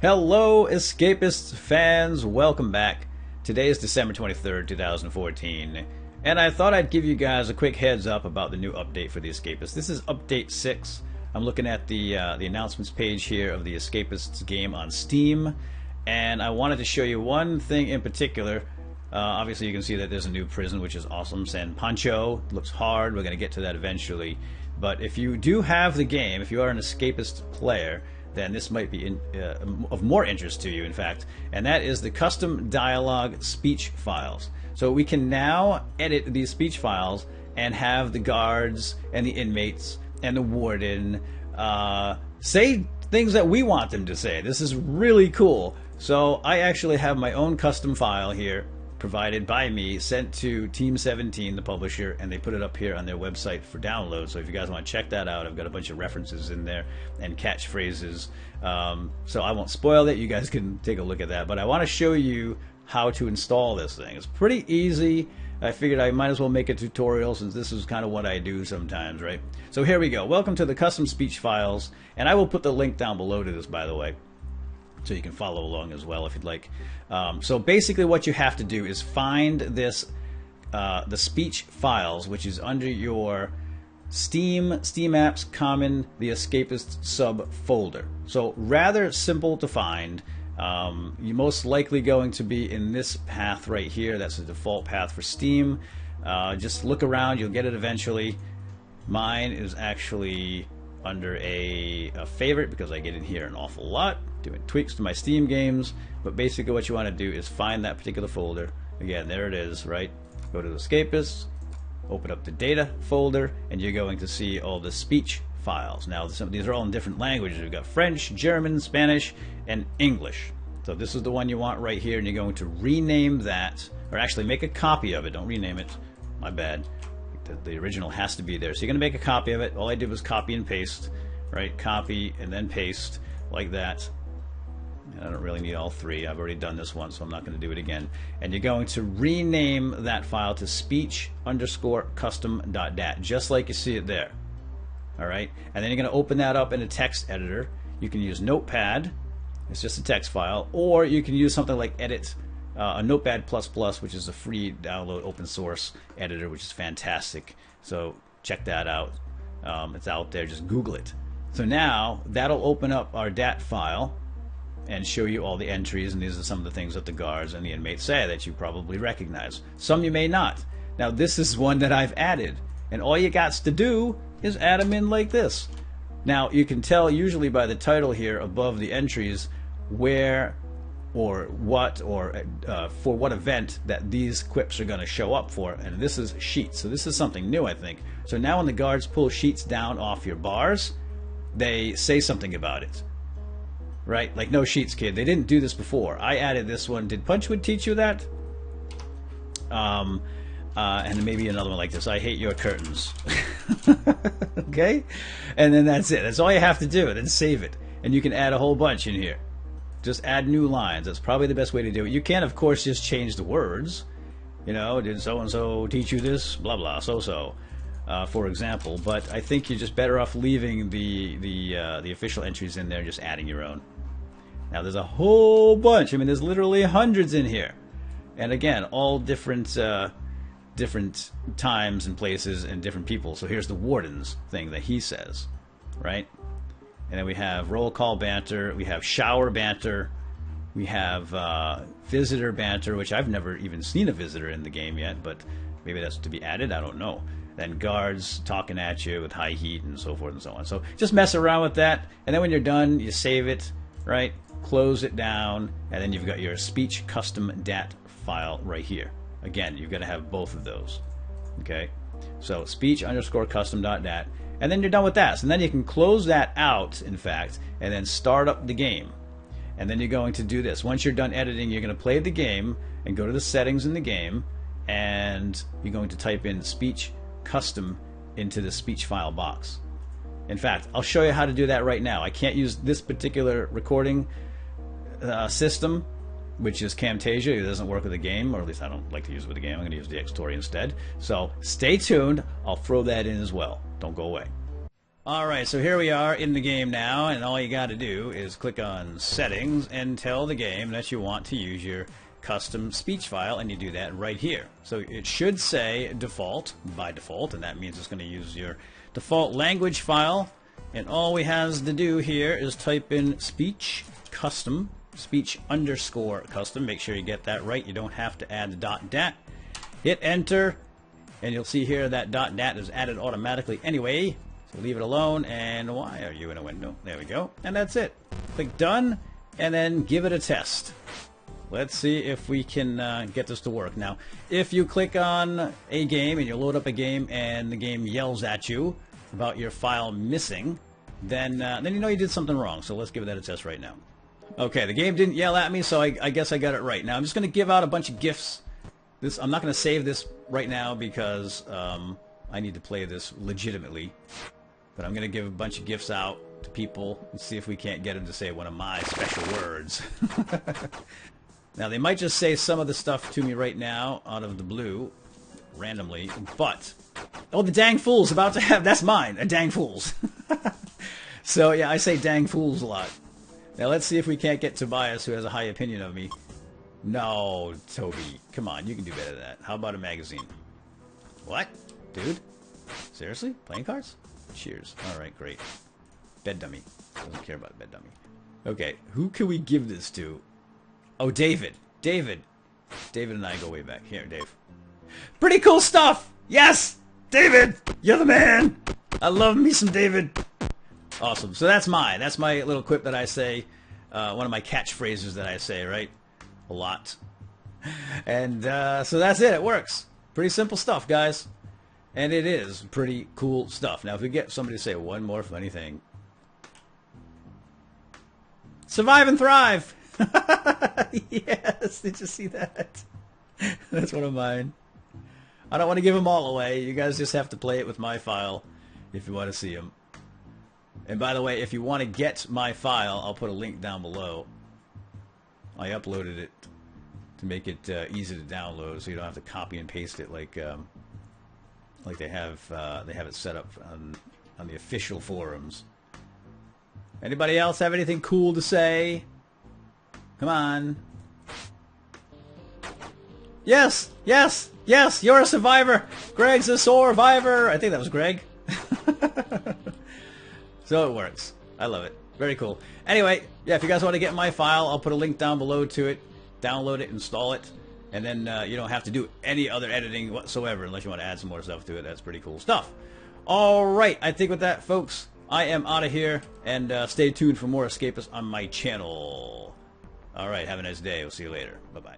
Hello, Escapists fans. Welcome back. Today is December 23rd, 2014, and I thought I'd give you guys a quick heads up about the new update for the Escapists. This is Update 6. I'm looking at the announcements page here of the Escapists game on Steam, and I wanted to show you one thing in particular. Obviously, you can see that there's a new prison, which is awesome. San Pancho looks hard. We're going to get to that eventually. But if you do have the game, if you are an Escapist player, then this might be of more interest to you, in fact, and that is the custom dialogue speech files. So we can now edit these speech files and have the guards and the inmates and the warden say things that we want them to say. This is really cool. So I actually have my own custom file here, provided by me, sent to Team 17, the publisher, and they put it up here on their website for download. So if you guys want to check that out, I've got a bunch of references in there and catchphrases. So I won't spoil it. You guys can take a look at that. But I want to show you how to install this thing. It's pretty easy. I figured I might as well make a tutorial since this is kind of what I do sometimes, right? So here we go. Welcome to the custom speech files. And I will put the link down below to this, by the way, so you can follow along as well if you'd like. So basically what you have to do is find this, the speech files, which is under your Steam Apps Common, the Escapist subfolder. So rather simple to find. You're most likely going to be in this path right here. That's the default path for Steam. Just look around, you'll get it eventually. Mine is actually under a favorite because I get in here an awful lot, doing tweaks to my Steam games. But basically what you want to do is find that particular folder. Again, there it is, right? Go to the Escapists, open up the data folder, and you're going to see all the speech files. Now these are all in different languages. We've got French, German, Spanish, and English. So this is the one you want right here, and you're going to rename that, or actually make a copy of it. Don't rename it, my bad. The original has to be there. So you're going to make a copy of it. All I did was copy and paste, right? Copy and then paste like that. And I don't really need all three. I've already done this one, so I'm not going to do it again. And you're going to rename that file to speech_custom.dat, just like you see it there. All right? And then you're going to open that up in a text editor. You can use Notepad. It's just a text file. Or you can use something like Edit, a Notepad++, which is a free download open source editor, which is fantastic. So check that out. It's out there. Just Google it. So now that'll open up our DAT file and show you all the entries, and these are some of the things that the guards and the inmates say that you probably recognize. Some you may not. Now this is one that I've added, and all you got to do is add them in like this. Now you can tell usually by the title here above the entries where or what or for what event that these quips are going to show up for, and this is sheets. So this is something new, I think. So now when the guards pull sheets down off your bars, they say something about it. Right? Like, no sheets, kid. They didn't do this before. I added this one. Did Punchwood teach you that? And maybe another one like this. I hate your curtains. Okay? And then that's it. That's all you have to do. Then save it. And you can add a whole bunch in here. Just add new lines. That's probably the best way to do it. You can, of course, just change the words. You know, did so-and-so teach you this? Blah, blah, so-so. For example. But I think you're just better off leaving the official entries in there and just adding your own. Now there's a whole bunch. I mean, there's literally hundreds in here, and again, all different different times and places and different people. So here's the warden's thing that he says, right? And then we have roll call banter, we have shower banter, we have visitor banter, which I've never even seen a visitor in the game yet, but maybe that's to be added. I don't know. Then guards talking at you with high heat and so forth and so on. So just mess around with that, and then when you're done, you save it, right? Close it down, and then you've got your speech custom dat file right here. Again, you've got to have both of those. Okay, so speech_custom.dat, and then you're done with that. So then you can close that out, in fact, and then start up the game. And then you're going to do this. Once you're done editing, you're going to play the game and go to the settings in the game, and you're going to type in speech custom into the speech file box. In fact, I'll show you how to do that right now. I can't use this particular recording system, which is Camtasia. It doesn't work with the game, or at least I don't like to use it with the game. I'm going to use the Xtory instead. So stay tuned. I'll throw that in as well. Don't go away. Alright, so here we are in the game now, and all you gotta do is click on Settings and tell the game that you want to use your custom speech file, and you do that right here. So it should say default by default, and that means it's going to use your default language file, and all we has to do here is type in speech custom, speech underscore custom. Make sure you get that right. You don't have to add the .dat. Hit enter, and you'll see here that .dat is added automatically anyway. So leave it alone, and why are you in a window? There we go, and that's it. Click done, and then give it a test. Let's see if we can get this to work. Now, if you click on a game and you load up a game and the game yells at you about your file missing, then you know you did something wrong. So let's give that a test right now. Okay, the game didn't yell at me, so I guess I got it right. Now I'm just going to give out a bunch of GIFs. I'm not going to save this right now because I need to play this legitimately. But I'm going to give a bunch of GIFs out to people and see if we can't get them to say one of my special words. Now, they might just say some of the stuff to me right now out of the blue, randomly, but... Oh, the dang fool's about to have... That's mine, a dang fool's. So, yeah, I say dang fools a lot. Now, let's see if we can't get Tobias, who has a high opinion of me. No, Toby. Come on, you can do better than that. How about a magazine? What? Dude? Seriously? Playing cards? Cheers. Alright, great. Bed dummy. Doesn't care about bed dummy. Okay, who can we give this to? Oh, David. David and I go way back. Here, Dave. Pretty cool stuff! Yes! David! You're the man! I love me some David. Awesome. So that's mine. That's my little quip that I say. One of my catchphrases that I say, right? A lot. And so that's it. It works. Pretty simple stuff, guys. And it is pretty cool stuff. Now, if we get somebody to say one more funny thing. Survive and thrive! Yes, did you see that? That's one of mine. I don't want to give them all away. You guys just have to play it with my file if you want to see them. And by the way, if you want to get my file, I'll put a link down below. I uploaded it to make it easy to download, so you don't have to copy and paste it like they have it set up on the official forums. Anybody else have anything cool to say? Come on. Yes! Yes! Yes! You're a survivor! Greg's a survivor! I think that was Greg. So it works. I love it. Very cool. Anyway, yeah, if you guys want to get my file, I'll put a link down below to it. Download it, install it, and then you don't have to do any other editing whatsoever unless you want to add some more stuff to it. That's pretty cool stuff. Alright, I think with that, folks, I am out of here, and stay tuned for more Escapists on my channel. Alright, have a nice day. We'll see you later. Bye-bye.